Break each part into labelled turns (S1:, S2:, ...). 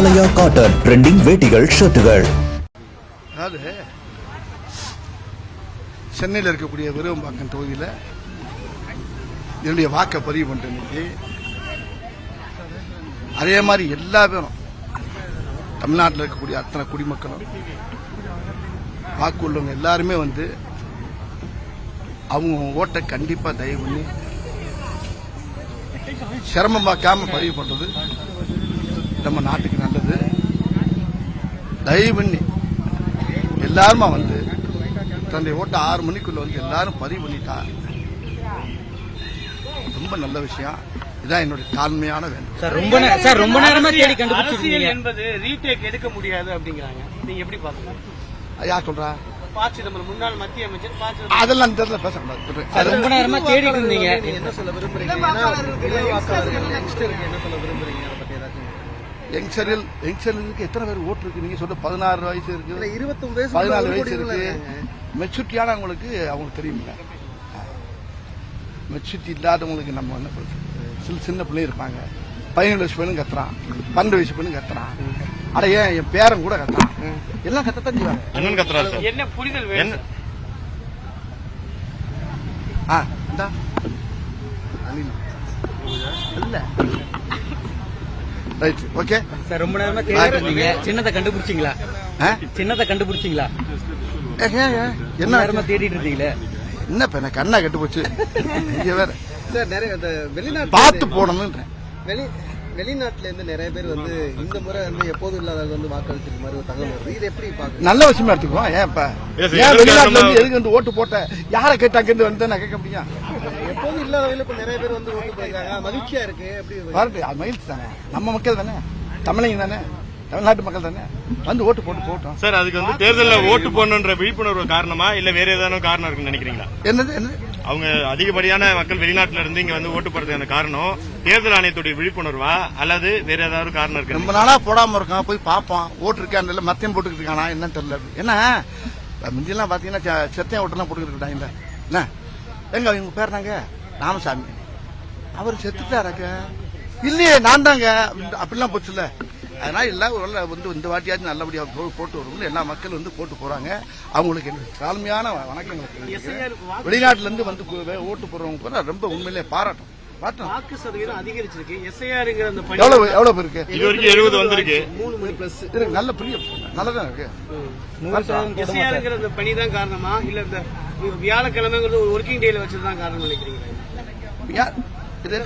S1: ஆலயா cotton trending வேட்டிகள் ஷர்ட்டுகள்.
S2: அதாவது சென்னையில் இருக்கக்கூடிய விருவம்பாக்கம் தொகுதியில் என்னுடைய வாக்கை பதிவு பண்ணுறேன் இன்னைக்கு. அதே மாதிரி எல்லா பேரும் தமிழ்நாட்டில் இருக்கக்கூடிய அத்தனை குடிமக்களும் வாக்கு உள்ளவங்க எல்லாருமே வந்து அவங்க ஓட்டை கண்டிப்பாக தயவு பண்ணி சிரமம் பார்க்காம பதிவு பண்ணுறது நம்ம நாட்டுக்கு நல்லது. தயவு பண்ணி எல்லாருமா வந்து தன்னுடைய ஓட்டை 6 மணிக்குள்ள வந்து எல்லாரும் பதிவு பண்ணிட்டா ரொம்ப நல்ல விஷயம். இதான் என்னுடைய தாழ்மையான வேண்டும்.
S3: ரொம்ப நேரமா தேடி கண்டுபிடிச்சிருக்கீங்க
S4: என்பது ரீடேக் எடுக்க முடியாது அப்படிங்கிறாங்க. நீங்க எப்படி பாக்குறீங்க?
S2: யார் சொல்றா?
S4: முன்னாள் மத்திய அமைச்சர்
S2: அதெல்லாம் தெரியல பேசக்கூடாது.
S3: ரொம்ப நேரமா தேடிட்டு இருந்தீங்க.
S4: என்ன சொல்ல விரும்புறீங்க?
S2: யங்ஸ்டர்களுக்கு எத்தனை பேர் ஓட்டு இருக்கு? நீங்க சொல்ற 16 வயசு இருக்கு, 14 வயசு இருக்கு. மெச்சூரிட்டியானவங்களுக்கு அவங்களுக்கு தெரியுமில்ல. மெச்சூரிட்டி இல்லாதவங்களுக்கு நம்ம என்ன சின்ன பிள்ளை இருப்பாங்க. 17 வயசு பையனும் கத்துறான், 12 வயசு பையனும் கத்துறான். அட ஏன் என் பேரன் கூட கத்துறான். எல்லாம் கத்தத்தான் செய்வாங்க.
S4: என்ன புரிதல்
S2: இல்ல ரைட் ஓகே
S3: சார். ரொம்ப நேரமா தேடிட்டு இருந்தீங்க. சின்னத்தை கண்டுபிடிச்சிங்களா? சின்னத்தை கண்டுபிடிச்சிங்களா?
S2: என்ன
S3: நேரமா தேடிட்டு இருந்தீங்களே.
S2: என்ன இப்ப எனக்கு கண்ணா கெட்டு போச்சு. இங்க வேற
S4: சார் நிறைய வெளிநாட்டு
S2: பார்த்து போடணும்.
S4: வெளிநாட்டுல இருந்து நிறைய பேர் வந்து இந்த முறை வந்து எப்போதும் இல்லாத வந்து வாக்களிச்சிருக்க மாதிரி ஒரு தகவல் வருது. இது எப்படி பாக்குறீங்க?
S2: நல்ல விஷயமா எடுத்துக்குவோம். ஏன் இப்ப வெளிநாட்டுல இருந்து எதுக்கு வந்து ஓட்டு போட்ட யாரை கேட்டா கேட்டு வந்து நான் கேட்க முடியும்?
S4: எப்போதும் இல்லாத வகையில இப்ப நிறைய பேர் வந்து ஓட்டு போயிருக்காங்க. மகிழ்ச்சியா இருக்கு. எப்படி
S2: வரட்டு? அது மகிழ்ச்சி தானே. நம்ம மக்கள் தானே, தமிழங்க தானே, தமிழ்நாட்டு மக்கள் தானே, வந்து ஓட்டு போட்டு போட்டோம்.
S5: சார், அதுக்கு வந்து தேர்தலில் ஓட்டு போடணுன்ற விழிப்புணர்வு காரணமா இல்ல வேற ஏதாவது காரணம் இருக்குன்னு நினைக்கிறீங்களா?
S2: என்னது
S5: அவங்க அதிகப்படியான மக்கள் வெளிநாட்டுல இருந்து இங்க வந்து ஓட்டு போறதுக்கான காரணம் தேர்தல் ஆணையத்துடைய விழிப்புணர்வா அல்லது வேற ஏதாவது காரணம் இருக்கு?
S2: ரொம்ப நாளா போடாம இருக்கான், போய் பார்ப்போம். ஓட்டு இருக்கான் மத்தியம் போட்டுக்கிட்டு இருக்கானா என்னன்னு தெரியல. என்ன முந்தியெல்லாம் பாத்தீங்கன்னா செத்தையும் ஓட்டுலாம் போட்டுக்கிட்டு இருக்காங்க. என்ன எங்க அவங்க பேர் நாங்க ராமசாமி, அவர் செத்துட்டாராக்க இல்லையே, நான் தாங்க அப்படிலாம் போச்சுல்ல. அதனால எல்லாம் வந்து இந்த வாட்டியாச்சும் நல்லபடியாக போட்டு வருவோம். எல்லா மக்கள் வந்து போட்டு போறாங்க. அவங்களுக்கு தாழ்மையான வணக்கங்கள். வெளிநாட்டுல இருந்து வந்து ஓட்டு போடுறவங்க கூட ரொம்ப உண்மையிலே பாராட்டும்.
S4: வாக்கு சதவீதம் அதிகரிச்சிருக்கு. எஸ்ஐஆர்ங்கிற அந்த பணி
S2: எவ்வளவு பேருக்கு?
S5: இது வரைக்கும் 70 வந்திருக்கு.
S4: 3 மணி பிளஸ்
S2: நல்ல பெரிய நல்லதான் இருக்கு.
S4: எஸ்ஐஆர்ங்கிற அந்த பணி தான் காரணமா இல்ல இந்த வியாழக்கிழமைங்கிறது ஒரு ஒர்க்கிங் டேல வச்சதுதான் காரணம் நினைக்கிறீங்க?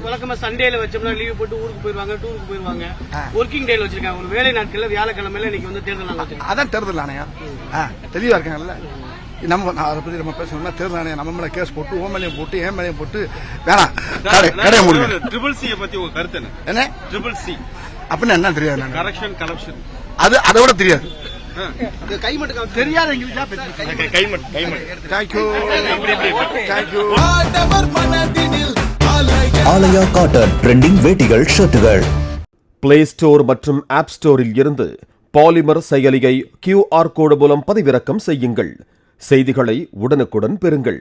S4: வழக்கமா சண்டேல வச்சோம்னா லீவ் போட்டு ஊருக்கு போயிருவாங்க, டூருக்கு போயிருவாங்க. ஒர்க்கிங் டேல வச்சிருக்காங்க. ஒரு வேலை நாட்கள்ல வியாழக்கிழமையில இன்னைக்கு வந்து தேர்தல் ஆணையம்.
S2: அதான் தேர்தல் ஆணையம் தெளிவா இருக்காங்கல்ல. நம்ம அதை பத்தி நம்ம பேசணும்னா தேர்தல் ஆணையம் நம்ம மேல கேஸ் போட்டு ஓ மேலையும் போட்டு ஏன் மேலையும் போட்டு வேணாம். கடை முடியும்.
S5: ட்ரிபிள் சி பத்தி உங்க கருத்து என்ன? ட்ரிபிள் சி
S2: அப்படின்னு என்ன தெரியாது.
S5: கரெக்ஷன் கரப்ஷன்
S2: அது அதை விட தெரியாது.
S4: கைமட்டு
S2: தெரியாத எங்களுக்கு தேங்க்யூ.
S1: ஆலயா காட்டன் ட்ரெண்டிங் வேட்டிகள் ஷர்ட்டுகள்.
S6: பிளே ஸ்டோர் மற்றும் ஆப் ஸ்டோரில் இருந்து பாலிமர் செயலியை QR கோடு மூலம் பதிவிறக்கம் செய்யுங்கள். செய்திகளை உடனுக்குடன் பெறுங்கள்.